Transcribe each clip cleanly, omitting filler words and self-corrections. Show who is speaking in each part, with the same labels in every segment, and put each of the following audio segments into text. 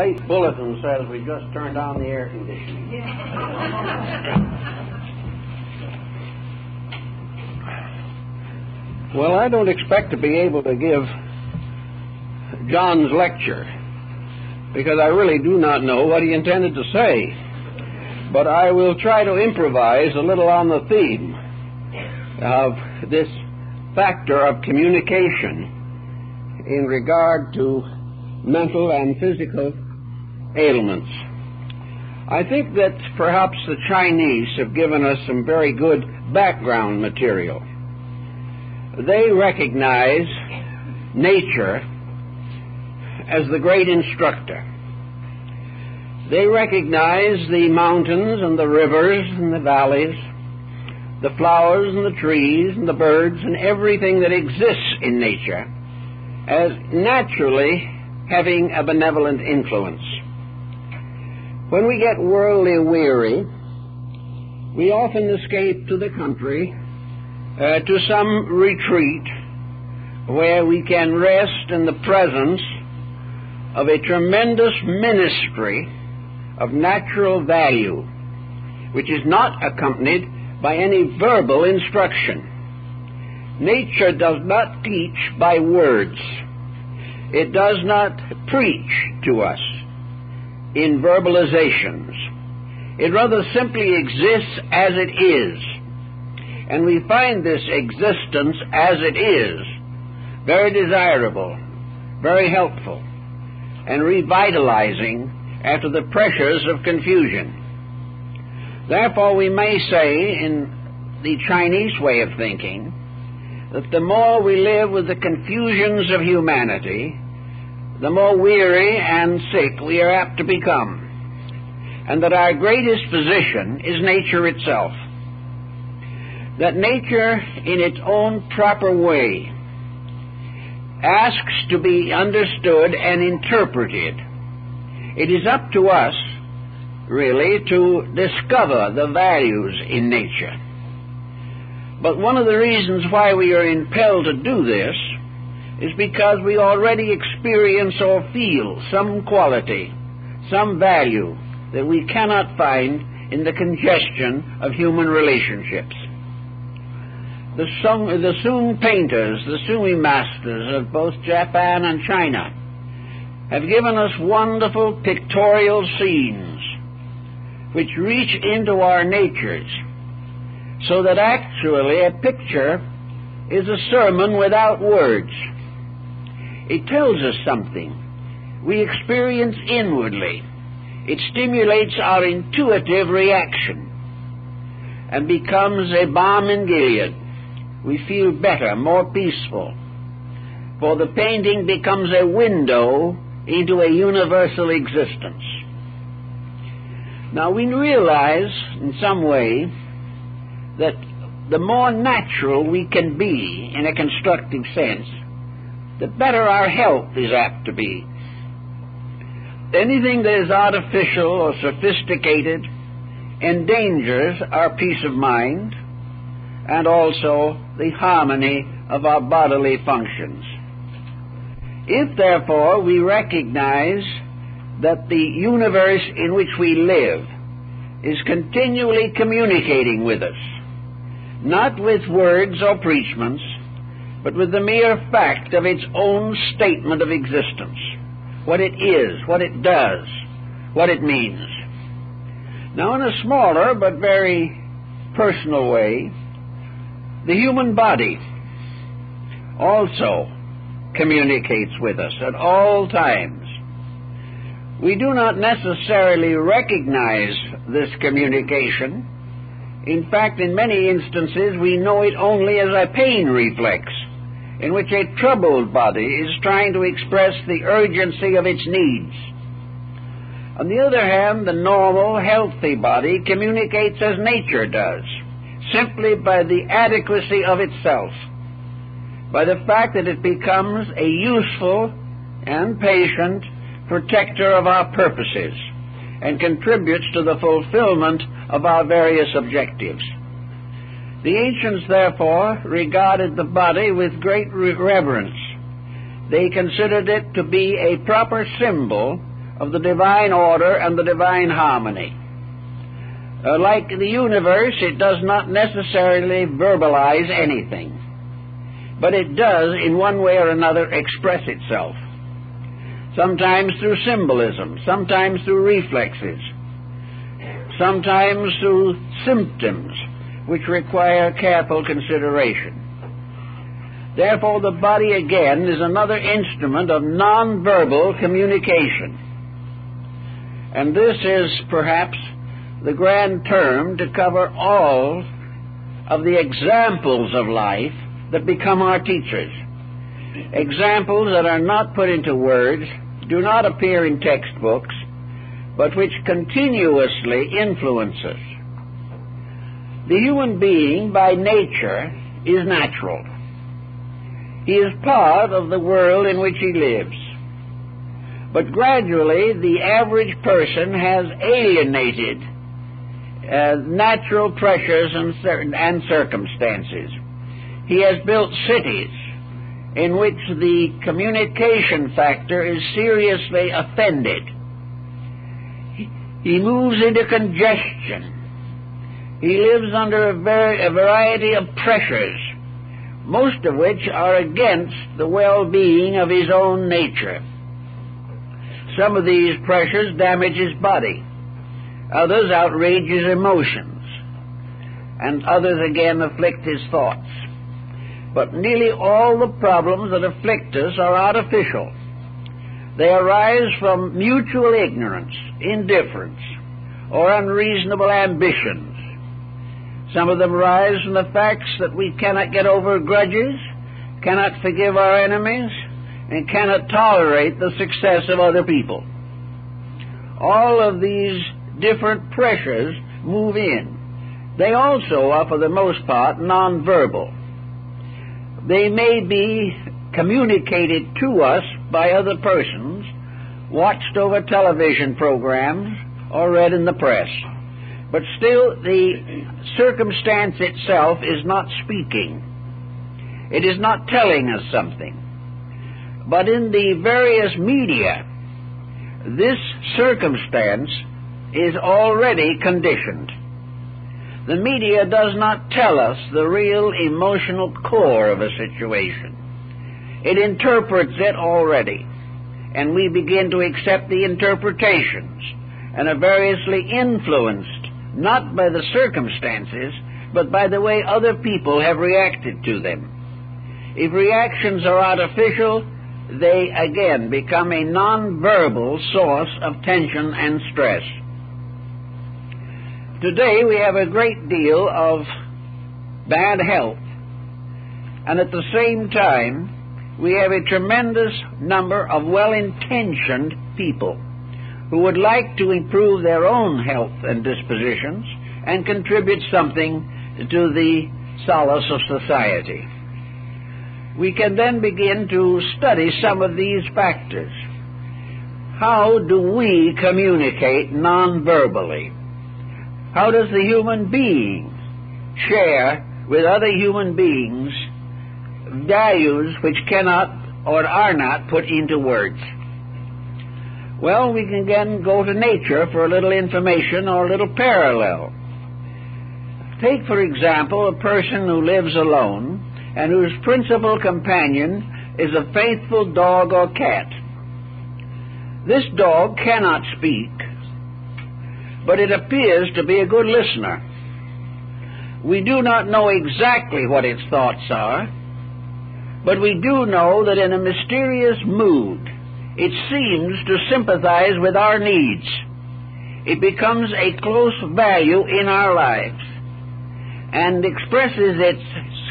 Speaker 1: late bulletin says we just turned on the air conditioning. Well, I don't expect to be able to give John's lecture, because I really do not know what he intended to say. But I will try to improvise a little on the theme of this factor of communication in regard to mental and physical ailments. I think that perhaps the Chinese have given us some very good background material. They recognize nature as the great instructor. They recognize the mountains and the rivers and the valleys, the flowers and the trees and the birds and everything that exists in nature as naturally having a benevolent influence. When we get worldly weary, we often escape to the country, to some retreat where we can rest in the presence of a tremendous ministry of natural value, which is not accompanied by any verbal instruction. Nature does not teach by words. It does not preach to us in verbalizations. It rather simply exists as it is. And we find this existence as it is very desirable, very helpful, and revitalizing after the pressures of confusion. Therefore, we may say, in the Chinese way of thinking, that the more we live with the confusions of humanity, the more weary and sick we are apt to become, and that our greatest physician is nature itself. That nature, in its own proper way, asks to be understood and interpreted. It is up to us, really, to discover the values in nature. But one of the reasons why we are impelled to do this is because we already experience or feel some quality, some value that we cannot find in the congestion of human relationships. The Sung painters, the Sumi masters of both Japan and China, have given us wonderful pictorial scenes which reach into our natures, so that actually a picture is a sermon without words. It tells us something we experience inwardly. It stimulates our intuitive reaction and becomes a balm in Gilead. We feel better, more peaceful, for the painting becomes a window into a universal existence. Now, we realize in some way that the more natural we can be in a constructive sense, the better our health is apt to be. Anything that is artificial or sophisticated endangers our peace of mind and also the harmony of our bodily functions. If, therefore, we recognize that the universe in which we live is continually communicating with us, not with words or preachments, but with the mere fact of its own statement of existence, what it is, what it does, what it means. Now, in a smaller but very personal way, the human body also communicates with us at all times. We do not necessarily recognize this communication. In fact, in many instances, we know it only as a pain reflex, in which a troubled body is trying to express the urgency of its needs. On the other hand, the normal, healthy body communicates as nature does, simply by the adequacy of itself, by the fact that it becomes a useful and patient protector of our purposes and contributes to the fulfillment of our various objectives. The ancients, therefore, regarded the body with great reverence. They considered it to be a proper symbol of the divine order and the divine harmony. Like the universe, it does not necessarily verbalize anything, but it does, in one way or another, express itself, sometimes through symbolism, sometimes through reflexes, sometimes through symptoms which require careful consideration. Therefore, the body, again, is another instrument of nonverbal communication. And this is perhaps the grand term to cover all of the examples of life that become our teachers. Examples that are not put into words, do not appear in textbooks, but which continuously influence us. The human being, by nature, is natural. He is part of the world in which he lives. But gradually, the average person has alienated natural pressures and circumstances. He has built cities in which the communication factor is seriously offended. He moves into congestion. He lives under a variety of pressures, most of which are against the well-being of his own nature. Some of these pressures damage his body. Others outrage his emotions. And others again afflict his thoughts. But nearly all the problems that afflict us are artificial. They arise from mutual ignorance, indifference, or unreasonable ambitions. Some of them arise from the facts that we cannot get over grudges, cannot forgive our enemies, and cannot tolerate the success of other people. All of these different pressures move in. They also are, for the most part, nonverbal. They may be communicated to us by other persons, watched over television programs, or read in the press. But still, the circumstance itself is not speaking. It is not telling us something. But in the various media, this circumstance is already conditioned. The media does not tell us the real emotional core of a situation. It interprets it already, and we begin to accept the interpretations and are variously influenced, not by the circumstances, but by the way other people have reacted to them. If reactions are artificial, they again become a nonverbal source of tension and stress. Today we have a great deal of bad health, and at the same time we have a tremendous number of well-intentioned people who would like to improve their own health and dispositions and contribute something to the solace of society. We can then begin to study some of these factors. How do we communicate non-verbally? How does the human being share with other human beings values which cannot or are not put into words? Well, we can again go to nature for a little information or a little parallel. Take, for example, a person who lives alone and whose principal companion is a faithful dog or cat. This dog cannot speak, but it appears to be a good listener. We do not know exactly what its thoughts are, but we do know that in a mysterious mood, it seems to sympathize with our needs. It becomes a close value in our lives and expresses its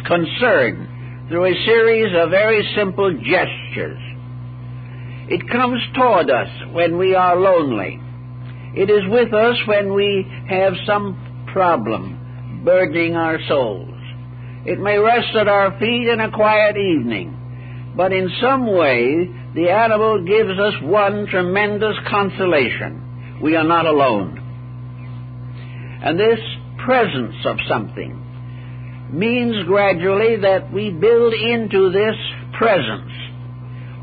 Speaker 1: concern through a series of very simple gestures. It comes toward us when we are lonely. It is with us when we have some problem burdening our souls. It may rest at our feet in a quiet evening, but in some way the animal gives us one tremendous consolation. We are not alone. And this presence of something means gradually that we build into this presence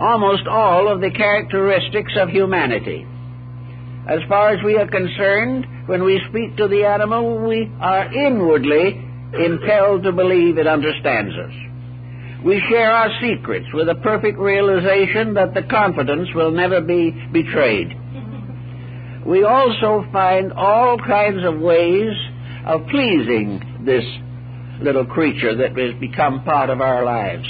Speaker 1: almost all of the characteristics of humanity. As far as we are concerned, when we speak to the animal, we are inwardly impelled to believe it understands us. We share our secrets with a perfect realization that the confidence will never be betrayed. We also find all kinds of ways of pleasing this little creature that has become part of our lives.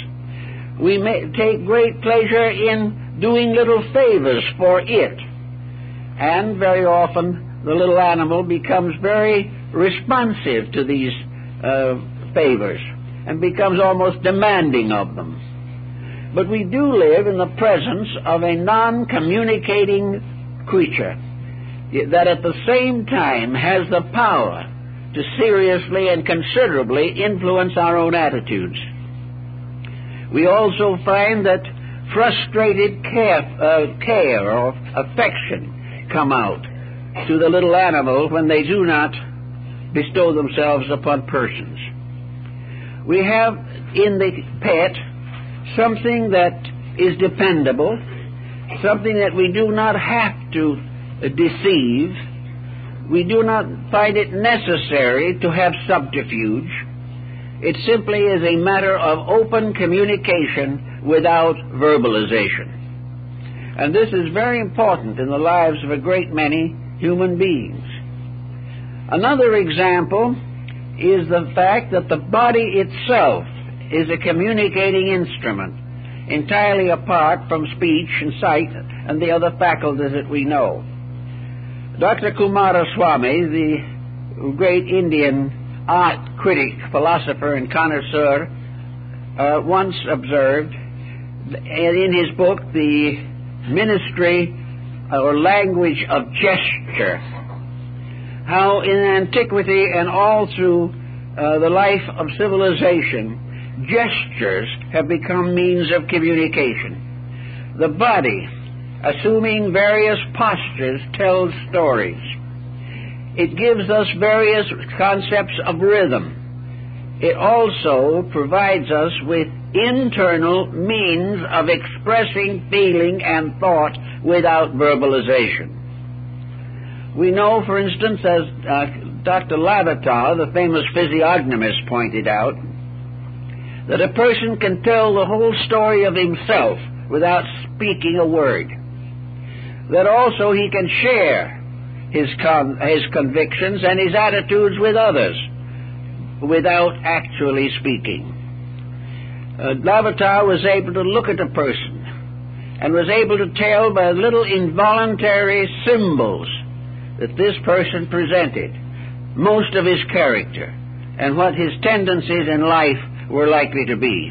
Speaker 1: We may take great pleasure in doing little favors for it, and very often the little animal becomes very responsive to these favors and becomes almost demanding of them. But we do live in the presence of a non-communicating creature that at the same time has the power to seriously and considerably influence our own attitudes. We also find that frustrated care or affection come out to the little animal when they do not bestow themselves upon persons. We have in the pet something that is dependable, something that we do not have to deceive. We do not find it necessary to have subterfuge. It simply is a matter of open communication without verbalization. And this is very important in the lives of a great many human beings. Another example is the fact that the body itself is a communicating instrument, entirely apart from speech and sight and the other faculties that we know. Dr. Kumaraswamy, the great Indian art critic, philosopher, and connoisseur, once observed in his book, The Ministry or Language of Gesture, how in antiquity and all through the life of civilization, gestures have become means of communication. The body, assuming various postures, tells stories. It gives us various concepts of rhythm. It also provides us with internal means of expressing feeling and thought without verbalization. We know, for instance, as Dr. Lavatar, the famous physiognomist, pointed out, that a person can tell the whole story of himself without speaking a word. That also he can share his convictions and his attitudes with others without actually speaking. Lavatar was able to look at a person and was able to tell by little involuntary symbols that this person presented most of his character and what his tendencies in life were likely to be.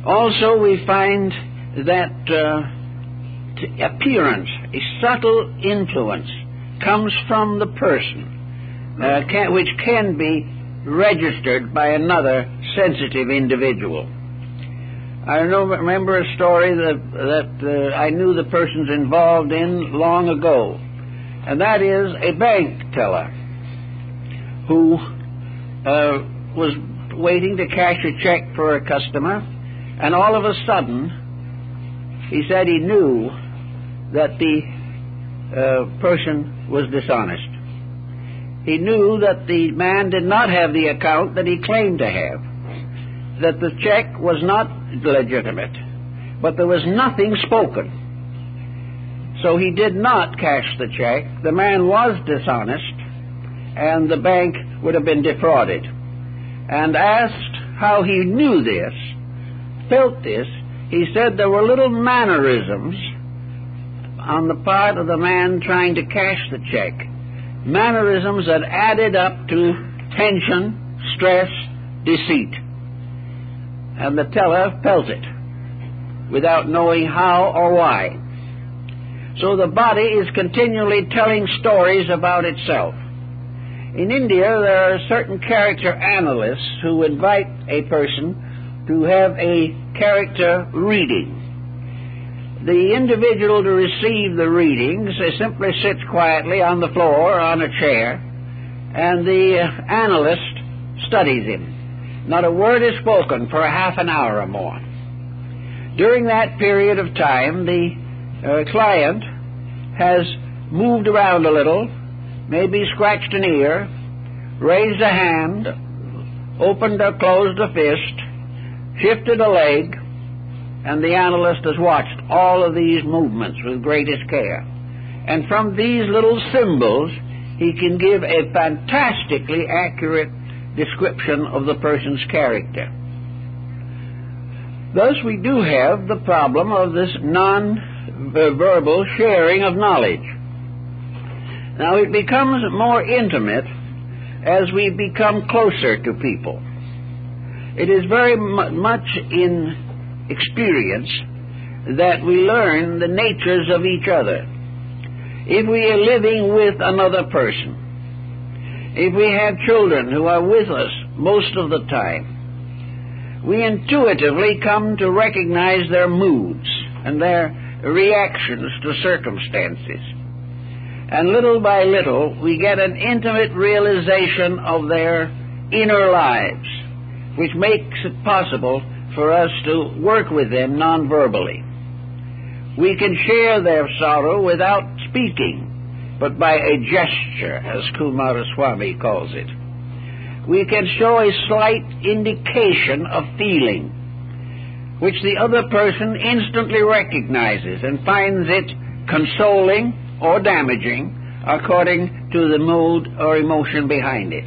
Speaker 1: Also, we find that appearance, a subtle influence, comes from the person, which can be registered by another sensitive individual. I remember a story that I knew the persons involved in long ago, and that is a bank teller who was waiting to cash a check for a customer, and all of a sudden he said he knew that the person was dishonest. He knew that the man did not have the account that he claimed to have, that the check was not legitimate, but there was nothing spoken. So he did not cash the check. The man was dishonest, and the bank would have been defrauded. And asked how he knew this, felt this, he said there were little mannerisms on the part of the man trying to cash the check, mannerisms that added up to tension, stress, deceit. And the teller felt it without knowing how or why. So the body is continually telling stories about itself. In India, there are certain character analysts who invite a person to have a character reading. The individual to receive the readings simply sits quietly on the floor or on a chair, and the analyst studies him. Not a word is spoken for a half an hour or more. During that period of time, the client has moved around a little, maybe scratched an ear, raised a hand, opened or closed a fist, shifted a leg, and the analyst has watched all of these movements with greatest care. And from these little symbols, he can give a fantastically accurate description of the person's character. Thus, we do have the problem of this non-verbal sharing of knowledge. Now, it becomes more intimate as we become closer to people. It is very much in experience that we learn the natures of each other. If we are living with another person, if we have children who are with us most of the time, we intuitively come to recognize their moods and their reactions to circumstances. And little by little, we get an intimate realization of their inner lives, which makes it possible for us to work with them non-verbally. We can share their sorrow without speaking, but by a gesture, as Kumaraswamy calls it. We can show a slight indication of feeling, which the other person instantly recognizes and finds it consoling or damaging according to the mood or emotion behind it.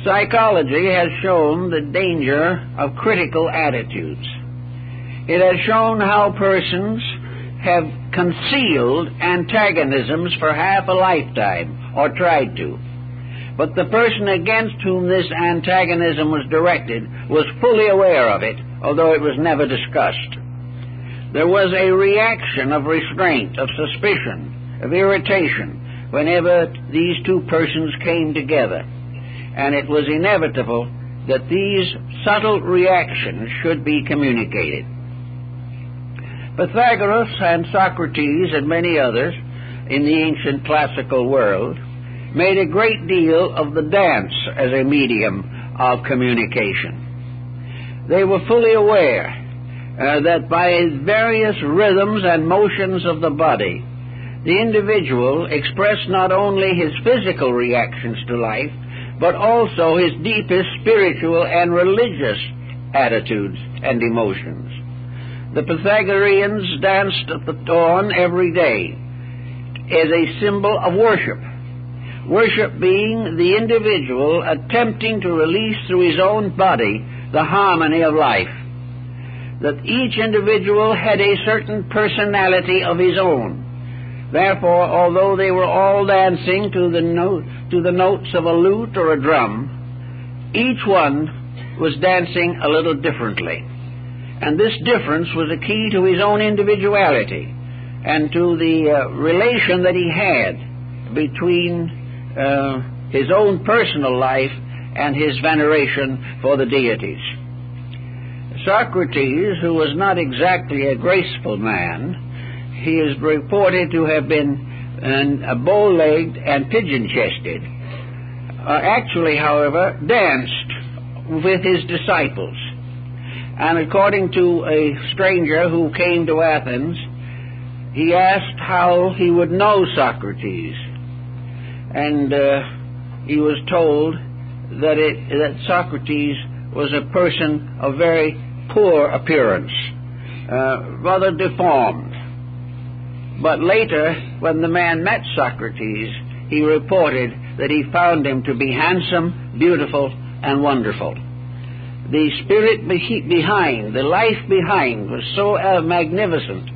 Speaker 1: Psychology has shown the danger of critical attitudes. It has shown how persons have concealed antagonisms for half a lifetime, or tried to. But the person against whom this antagonism was directed was fully aware of it, although it was never discussed. There was a reaction of restraint, of suspicion, of irritation, whenever these two persons came together. And it was inevitable that these subtle reactions should be communicated. Pythagoras and Socrates and many others in the ancient classical world made a great deal of the dance as a medium of communication. They were fully aware that by various rhythms and motions of the body, the individual expressed not only his physical reactions to life, but also his deepest spiritual and religious attitudes and emotions. The Pythagoreans danced at the dawn every day as a symbol of worship. Worship being the individual attempting to release through his own body the harmony of life. That each individual had a certain personality of his own. Therefore, although they were all dancing to the notes of a lute or a drum, each one was dancing a little differently. And this difference was a key to his own individuality and to the relation that he had between his own personal life and his veneration for the deities. Socrates, who was not exactly a graceful man, he is reported to have been bow-legged and pigeon-chested, actually, however, danced with his disciples. And according to a stranger who came to Athens, he asked how he would know Socrates. And he was told that Socrates was a person of very poor appearance, rather deformed. But later, when the man met Socrates, he reported that he found him to be handsome, beautiful, and wonderful. The spirit behind, the life behind, was so magnificent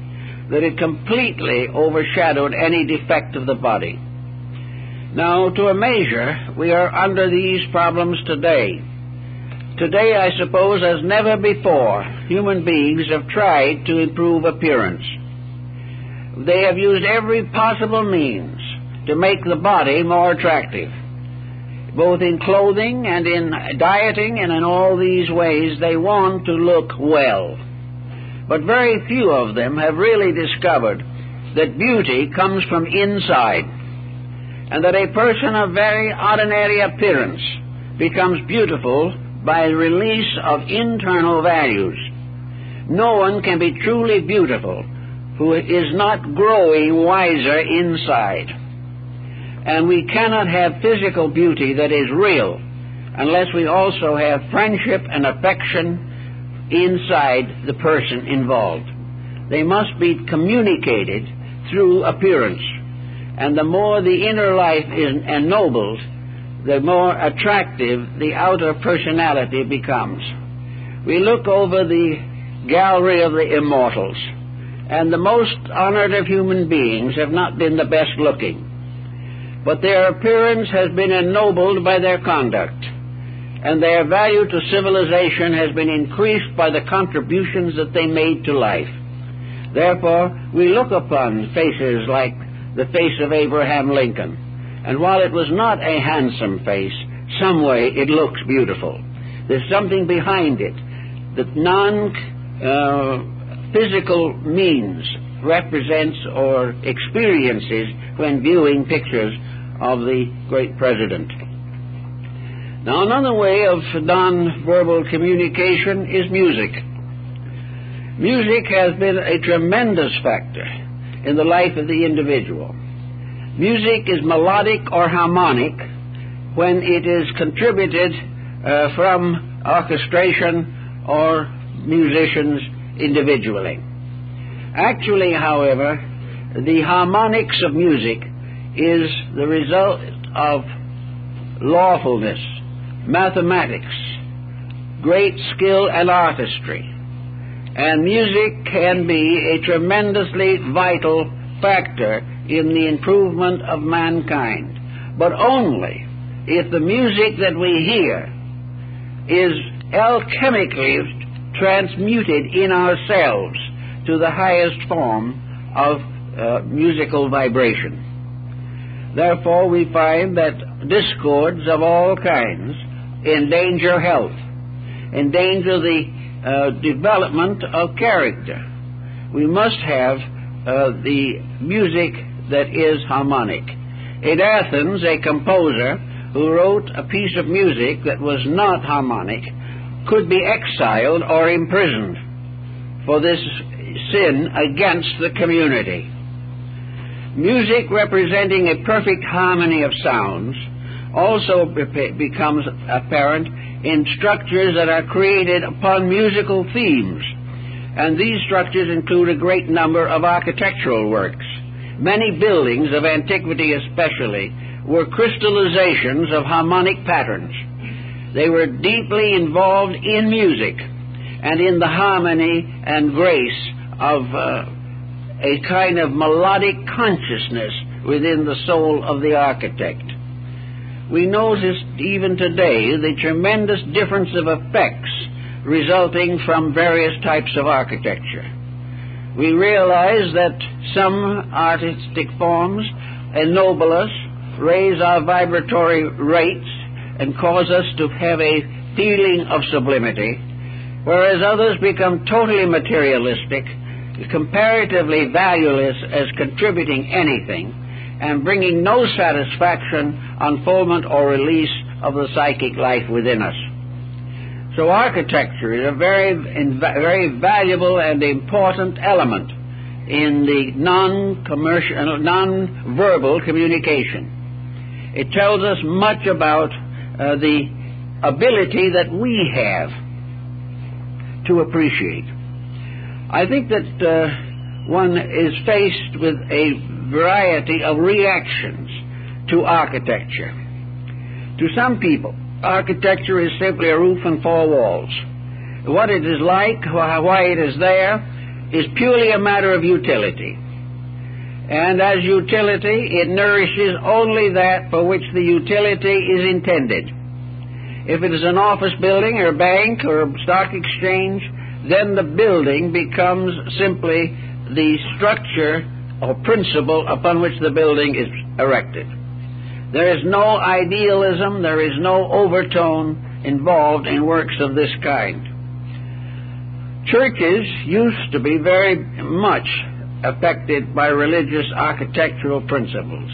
Speaker 1: that it completely overshadowed any defect of the body. Now, to a measure, we are under these problems today. Today, I suppose, as never before, human beings have tried to improve appearance. They have used every possible means to make the body more attractive. Both in clothing and in dieting and in all these ways, they want to look well. But very few of them have really discovered that beauty comes from inside, and that a person of very ordinary appearance becomes beautiful by the release of internal values. No one can be truly beautiful who is not growing wiser inside. And we cannot have physical beauty that is real unless we also have friendship and affection inside the person involved. They must be communicated through appearance. And the more the inner life is ennobled, the more attractive the outer personality becomes. We look over the gallery of the immortals, and the most honored of human beings have not been the best looking, but their appearance has been ennobled by their conduct, and their value to civilization has been increased by the contributions that they made to life. Therefore, we look upon faces like the face of Abraham Lincoln, and while it was not a handsome face, some way it looks beautiful. There's something behind it that non-physical means represents or experiences when viewing pictures of the great president. Now, another way of non-verbal communication is music. Music has been a tremendous factor in the life of the individual. Music is melodic or harmonic when it is contributed from orchestration or musicians individually. Actually, however, the harmonics of music is the result of lawfulness, mathematics, great skill and artistry. And music can be a tremendously vital factor in the improvement of mankind, but only if the music that we hear is alchemically transmuted in ourselves to the highest form of musical vibration. Therefore, we find that discords of all kinds endanger health, endanger the development of character. We must have the music that is harmonic. In Athens, a composer who wrote a piece of music that was not harmonic could be exiled or imprisoned for this sin against the community. Music representing a perfect harmony of sounds also becomes apparent in structures that are created upon musical themes, and these structures include a great number of architectural works. Many buildings of antiquity especially were crystallizations of harmonic patterns. They were deeply involved in music and in the harmony and grace of a kind of melodic consciousness within the soul of the architect. We notice even today the tremendous difference of effects resulting from various types of architecture. We realize that some artistic forms ennoble us, raise our vibratory rates, and cause us to have a feeling of sublimity, whereas others become totally materialistic, comparatively valueless as contributing anything, and bringing no satisfaction, unfoldment, or release of the psychic life within us. So architecture is a very valuable and important element in the non-verbal communication. It tells us much about the ability that we have to appreciate. I think that one is faced with a variety of reactions to architecture. To some people, architecture is simply a roof and four walls. What it is like, why it is there, is purely a matter of utility. And as utility, it nourishes only that for which the utility is intended. If it is an office building or a bank or a stock exchange, then the building becomes simply the structure or principle upon which the building is erected. There is no idealism, there is no overtone involved in works of this kind. Churches used to be very much affected by religious architectural principles.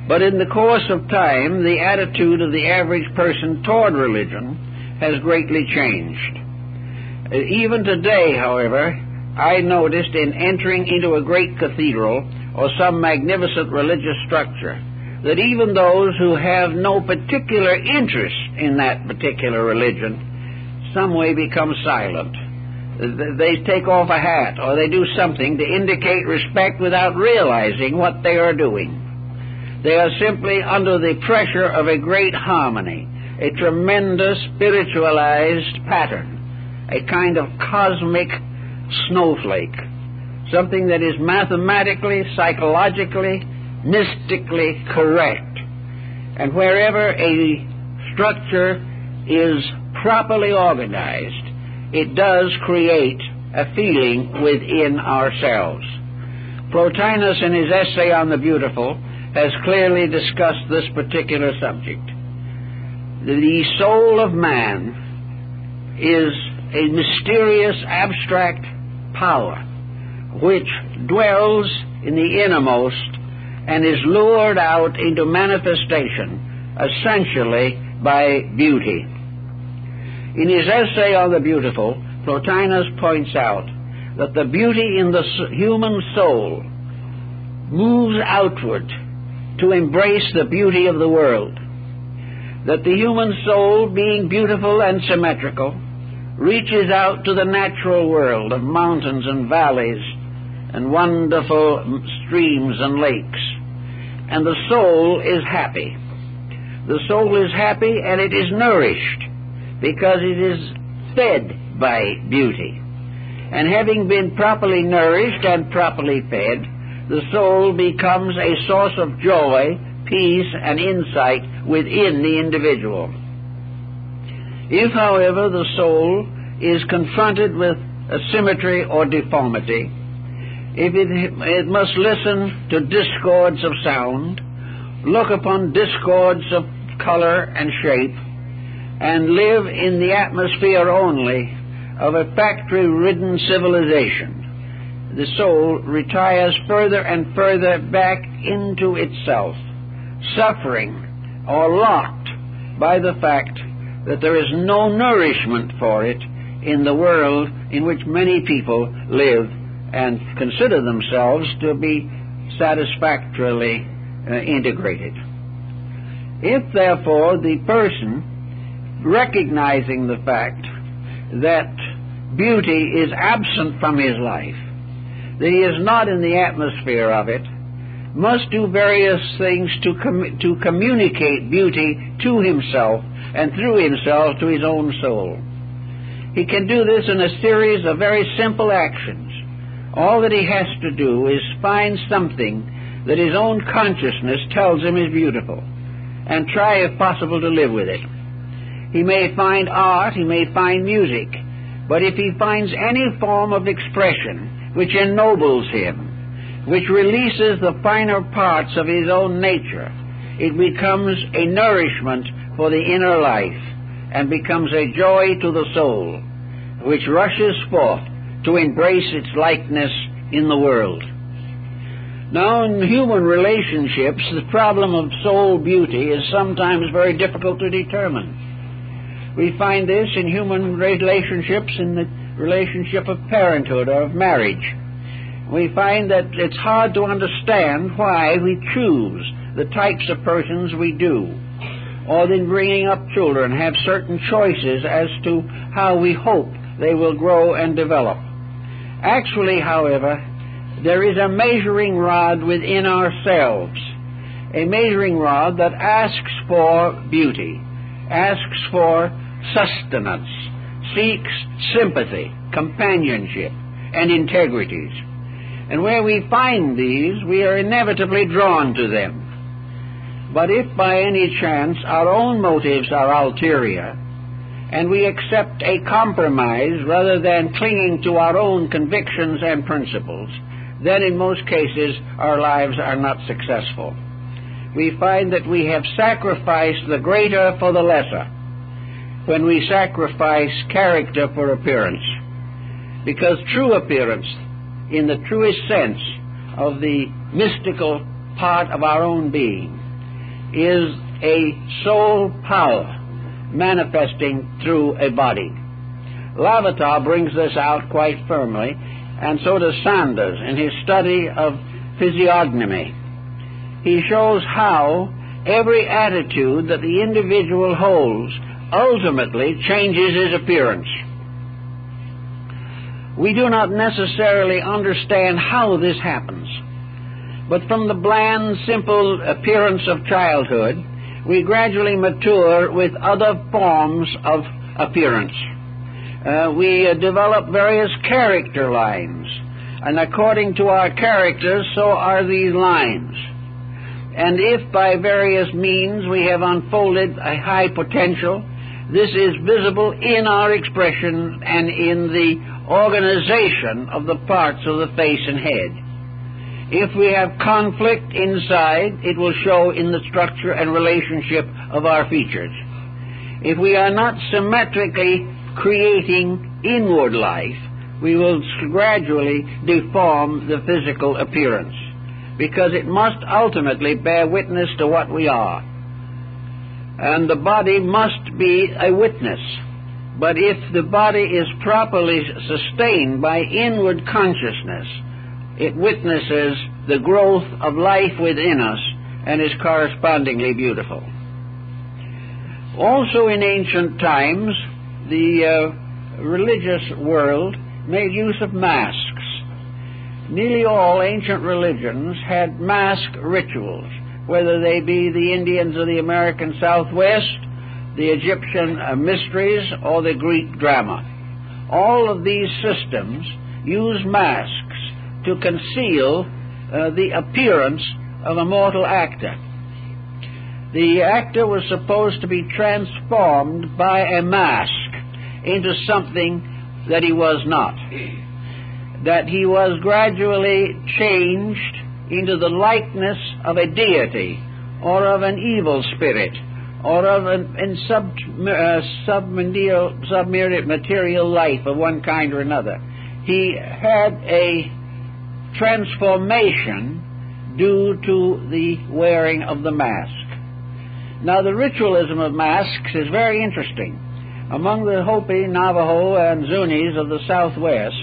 Speaker 1: But in the course of time, the attitude of the average person toward religion has greatly changed. Even today, however, I noticed in entering into a great cathedral or some magnificent religious structure that even those who have no particular interest in that particular religion some way become silent. They take off a hat or they do something to indicate respect without realizing what they are doing. They are simply under the pressure of a great harmony, a tremendous spiritualized pattern, a kind of cosmic snowflake, something that is mathematically, psychologically, mystically correct. And wherever a structure is properly organized, it does create a feeling within ourselves. Plotinus, in his essay on the beautiful, has clearly discussed this particular subject. The soul of man is a mysterious, abstract power which dwells in the innermost and is lured out into manifestation essentially by beauty. In his essay on the beautiful, Plotinus points out that the beauty in the human soul moves outward to embrace the beauty of the world, that the human soul, being beautiful and symmetrical, reaches out to the natural world of mountains and valleys and wonderful streams and lakes, and the soul is happy. The soul is happy and it is nourished because it is fed by beauty. And having been properly nourished and properly fed, the soul becomes a source of joy, peace, and insight within the individual. If, however, the soul is confronted with asymmetry or deformity, if it must listen to discords of sound, look upon discords of color and shape, and live in the atmosphere only of a factory-ridden civilization, the soul retires further and further back into itself, suffering or locked by the fact that there is no nourishment for it in the world in which many people live and consider themselves to be satisfactorily integrated. If, therefore, the person, recognizing the fact that beauty is absent from his life, that he is not in the atmosphere of it, must do various things to communicate beauty to himself and through himself to his own soul. He can do this in a series of very simple actions. All that he has to do is find something that his own consciousness tells him is beautiful, and try, if possible, to live with it. He may find art, he may find music, but if he finds any form of expression which ennobles him, which releases the finer parts of his own nature, it becomes a nourishment for the inner life and becomes a joy to the soul, which rushes forth to embrace its likeness in the world. Now, in human relationships, the problem of soul beauty is sometimes very difficult to determine. We find this in human relationships, in the relationship of parenthood or of marriage. We find that it's hard to understand why we choose the types of persons we do, or in bringing up children have certain choices as to how we hope they will grow and develop. Actually, however, there is a measuring rod within ourselves, a measuring rod that asks for beauty, asks for sustenance, seeks sympathy, companionship, and integrities. And where we find these, we are inevitably drawn to them. But if by any chance our own motives are ulterior, and we accept a compromise rather than clinging to our own convictions and principles, then in most cases our lives are not successful. We find that we have sacrificed the greater for the lesser when we sacrifice character for appearance, because true appearance, in the truest sense of the mystical part of our own being, is a soul power manifesting through a body. Lavater brings this out quite firmly and so does Sanders in his study of physiognomy. He shows how every attitude that the individual holds ultimately changes his appearance. We do not necessarily understand how this happens, but from the bland, simple appearance of childhood, we gradually mature with other forms of appearance. We develop various character lines, and according to our characters, so are these lines. And if by various means we have unfolded a high potential, this is visible in our expression and in the organization of the parts of the face and head. If we have conflict inside, it will show in the structure and relationship of our features. If we are not symmetrically creating inward life, we will gradually deform the physical appearance, because it must ultimately bear witness to what we are. And the body must be a witness. But if the body is properly sustained by inward consciousness, it witnesses the growth of life within us and is correspondingly beautiful. Also in ancient times, the religious world made use of masks. Nearly all ancient religions had mask rituals, whether they be the Indians of the American Southwest, the Egyptian mysteries, or the Greek drama. All of these systems use masks to conceal the appearance of a mortal actor. The actor was supposed to be transformed by a mask into something that he was not, that he was gradually changed into the likeness of a deity or of an evil spirit or of a submaterial life of one kind or another. He had a transformation due to the wearing of the mask. Now, the ritualism of masks is very interesting. Among the Hopi, Navajo, and Zunis of the Southwest,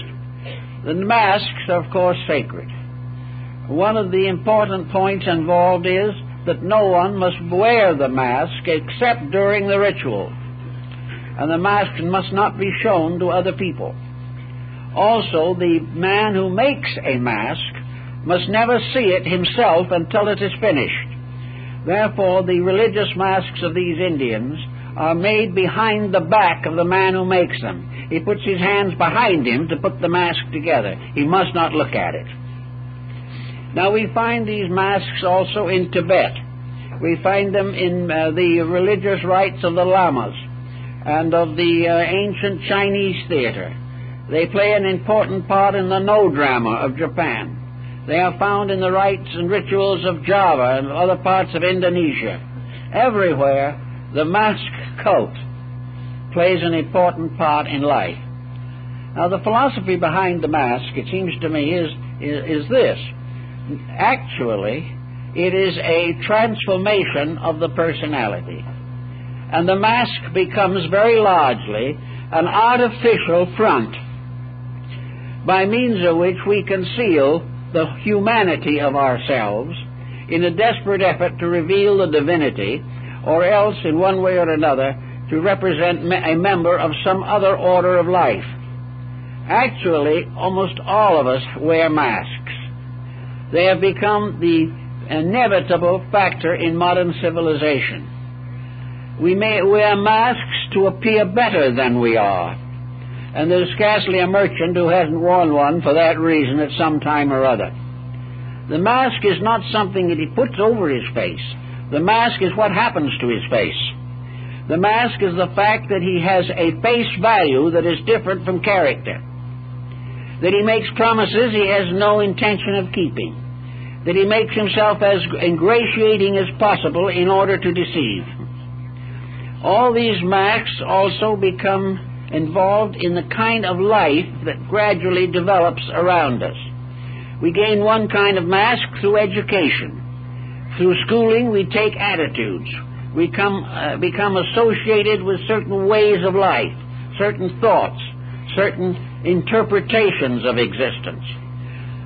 Speaker 1: the masks are, of course, sacred. One of the important points involved is that no one must wear the mask except during the ritual, and the mask must not be shown to other people. Also, the man who makes a mask must never see it himself until it is finished. Therefore, the religious masks of these Indians are made behind the back of the man who makes them. He puts his hands behind him to put the mask together. He must not look at it. Now, we find these masks also in Tibet. We find them in the religious rites of the lamas and of the ancient Chinese theater. They play an important part in the No drama of Japan. They are found in the rites and rituals of Java and other parts of Indonesia. Everywhere, the mask cult plays an important part in life. Now, the philosophy behind the mask, it seems to me, is this. Actually, it is a transformation of the personality. And the mask becomes very largely an artificial front by means of which we conceal the humanity of ourselves in a desperate effort to reveal the divinity, or else, in one way or another, to represent a member of some other order of life. Actually, almost all of us wear masks. They have become the inevitable factor in modern civilization. We may wear masks to appear better than we are, and there's scarcely a merchant who hasn't worn one for that reason at some time or other. The mask is not something that he puts over his face. The mask is what happens to his face. The mask is the fact that he has a face value that is different from character, that he makes promises he has no intention of keeping, that he makes himself as ingratiating as possible in order to deceive. All these masks also become involved in the kind of life that gradually develops around us. We gain one kind of mask through education. Through schooling, we take attitudes. We become associated with certain ways of life, certain thoughts, certain interpretations of existence.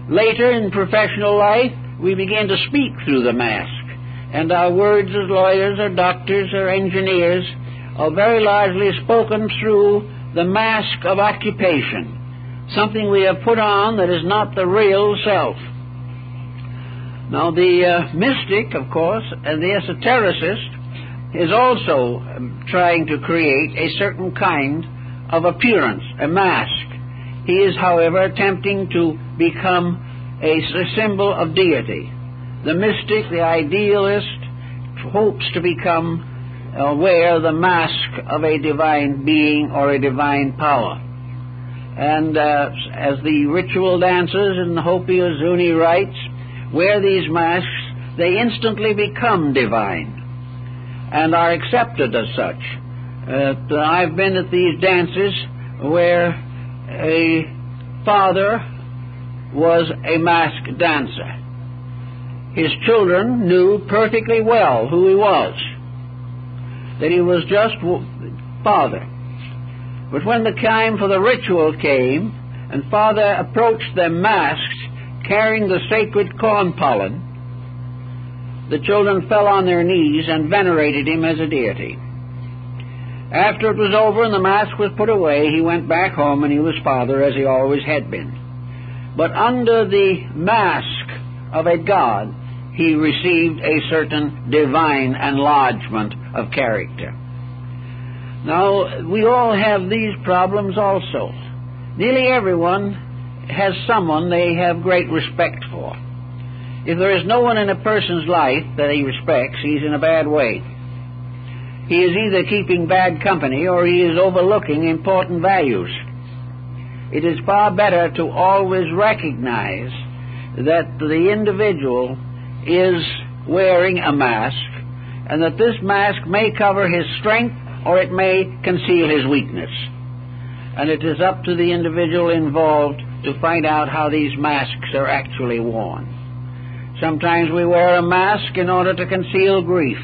Speaker 1: Later in professional life, we begin to speak through the mask, and our words as lawyers or doctors or engineers are very largely spoken through the mask of occupation, something we have put on that is not the real self. Now, the mystic, of course, and the esotericist is also trying to create a certain kind of appearance, a mask. He is, however, attempting to become a symbol of deity. The mystic, the idealist, hopes to become wear the mask of a divine being or a divine power. And as the ritual dancers in the Hopi or Zuni rites wear these masks, they instantly become divine and are accepted as such. I've been at these dances where a father was a masked dancer. His children knew perfectly well who he was, that he was just father. But when the time for the ritual came, and father approached them masked, carrying the sacred corn pollen, the children fell on their knees and venerated him as a deity. After it was over and the mask was put away, he went back home and he was father as he always had been. But under the mask of a god, he received a certain divine enlargement of character. Now, we all have these problems also. Nearly everyone has someone they have great respect for. If there is no one in a person's life that he respects, he's in a bad way. He is either keeping bad company or he is overlooking important values. It is far better to always recognize that the individual is wearing a mask, and that this mask may cover his strength or it may conceal his weakness. And it is up to the individual involved to find out how these masks are actually worn. Sometimes we wear a mask in order to conceal grief.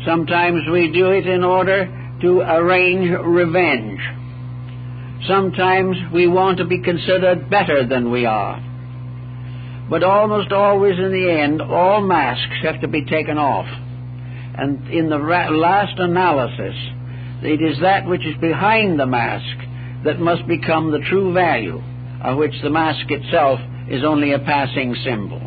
Speaker 1: Sometimes we do it in order to arrange revenge. Sometimes we want to be considered better than we are. But almost always in the end, all masks have to be taken off. And in the last analysis, it is that which is behind the mask that must become the true value, of which the mask itself is only a passing symbol.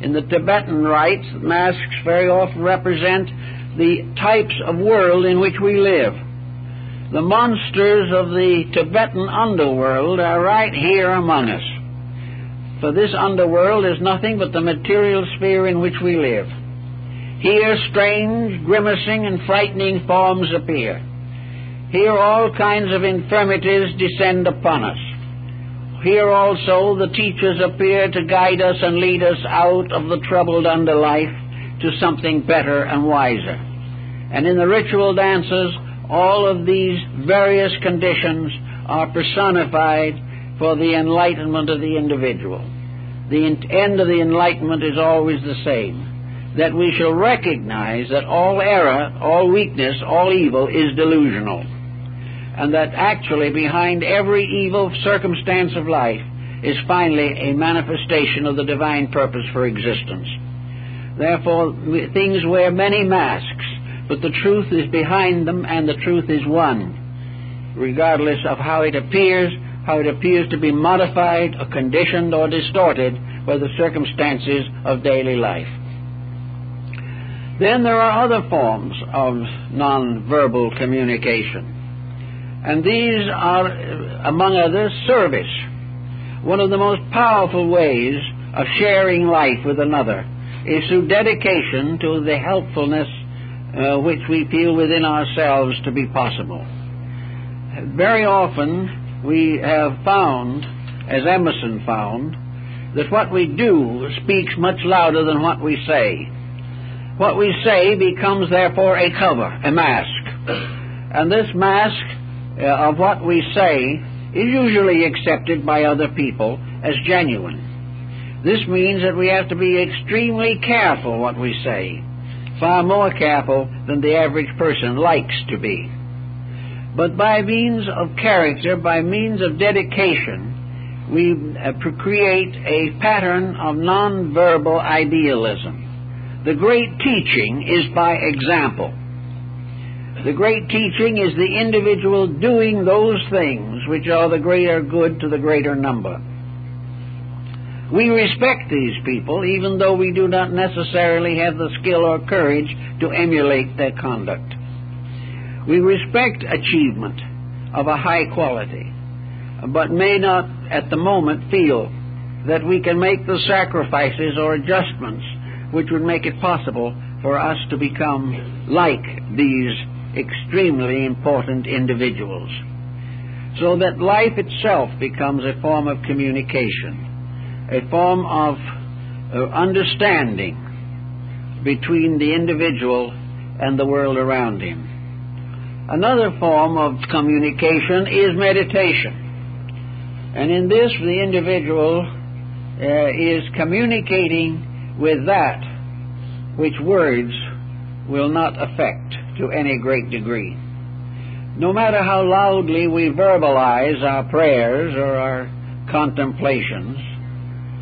Speaker 1: In the Tibetan rites, masks very often represent the types of world in which we live. The monsters of the Tibetan underworld are right here among us. For this underworld is nothing but the material sphere in which we live. Here strange, grimacing, and frightening forms appear. Here all kinds of infirmities descend upon us. Here also the teachers appear to guide us and lead us out of the troubled under life to something better and wiser. And in the ritual dances, all of these various conditions are personified for the enlightenment of the individual. The end of the enlightenment is always the same, that we shall recognize that all error, all weakness, all evil is delusional, and that actually behind every evil circumstance of life is finally a manifestation of the divine purpose for existence. Therefore, things wear many masks, but the truth is behind them, and the truth is one, regardless of how it appears to be modified or conditioned or distorted by the circumstances of daily life. Then there are other forms of non-verbal communication, and these are, among others, service. One of the most powerful ways of sharing life with another is through dedication to the helpfulness which we feel within ourselves to be possible. Very often we have found, as Emerson found, that what we do speaks much louder than what we say. What we say becomes therefore a cover, a mask. And this mask of what we say is usually accepted by other people as genuine. This means that we have to be extremely careful what we say, far more careful than the average person likes to be. But by means of character, by means of dedication, we create a pattern of nonverbal idealism. The great teaching is by example. The great teaching is the individual doing those things which are the greater good to the greater number. We respect these people, even though we do not necessarily have the skill or courage to emulate their conduct. We respect achievement of a high quality, but may not at the moment feel that we can make the sacrifices or adjustments which would make it possible for us to become like these extremely important individuals, so that life itself becomes a form of communication, a form of understanding between the individual and the world around him. Another form of communication is meditation, and in this the individual is communicating with that which words will not affect to any great degree. No matter how loudly we verbalize our prayers or our contemplations,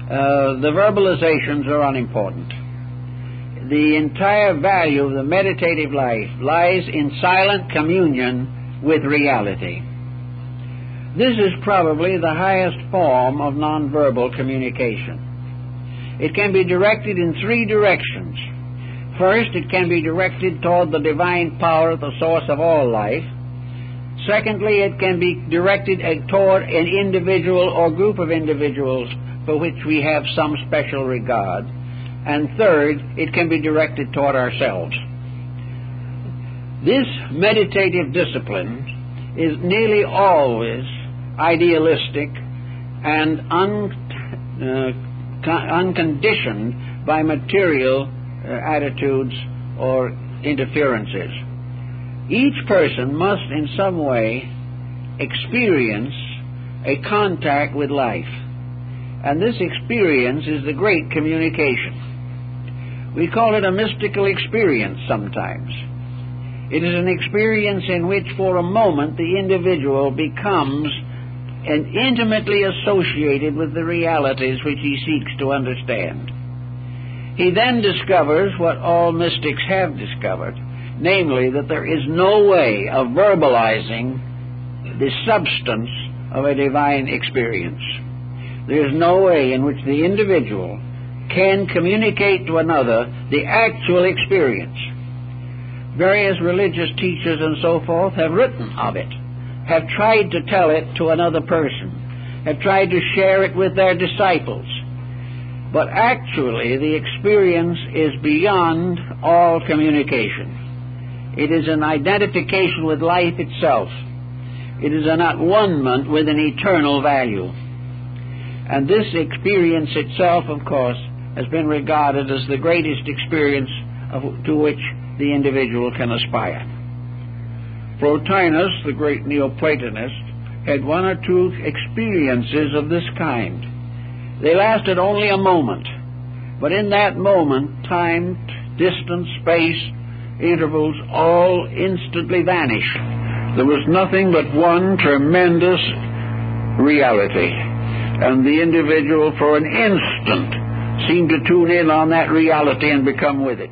Speaker 1: the verbalizations are unimportant. The entire value of the meditative life lies in silent communion with reality. This is probably the highest form of nonverbal communication. It can be directed in three directions. First, it can be directed toward the divine power, the source of all life. Secondly, it can be directed toward an individual or group of individuals for which we have some special regard. And third, it can be directed toward ourselves. This meditative discipline is nearly always idealistic and unconditioned by material attitudes or interferences. Each person must in some way experience a contact with life, and this experience is the great communication. We call it a mystical experience sometimes. It is an experience in which for a moment the individual becomes intimately associated with the realities which he seeks to understand. He then discovers what all mystics have discovered, namely that there is no way of verbalizing the substance of a divine experience. There is no way in which the individual can communicate to another the actual experience. Various religious teachers and so forth have written of it, have tried to tell it to another person, have tried to share it with their disciples. But actually, the experience is beyond all communication. It is an identification with life itself. It is an at-one-ment with an eternal value. And this experience itself, of course, has been regarded as the greatest experience to which the individual can aspire. Plotinus, the great Neoplatonist, had one or two experiences of this kind. They lasted only a moment, but in that moment, time, distance, space, intervals, all instantly vanished. There was nothing but one tremendous reality, and the individual for an instant seemed to tune in on that reality and become with it.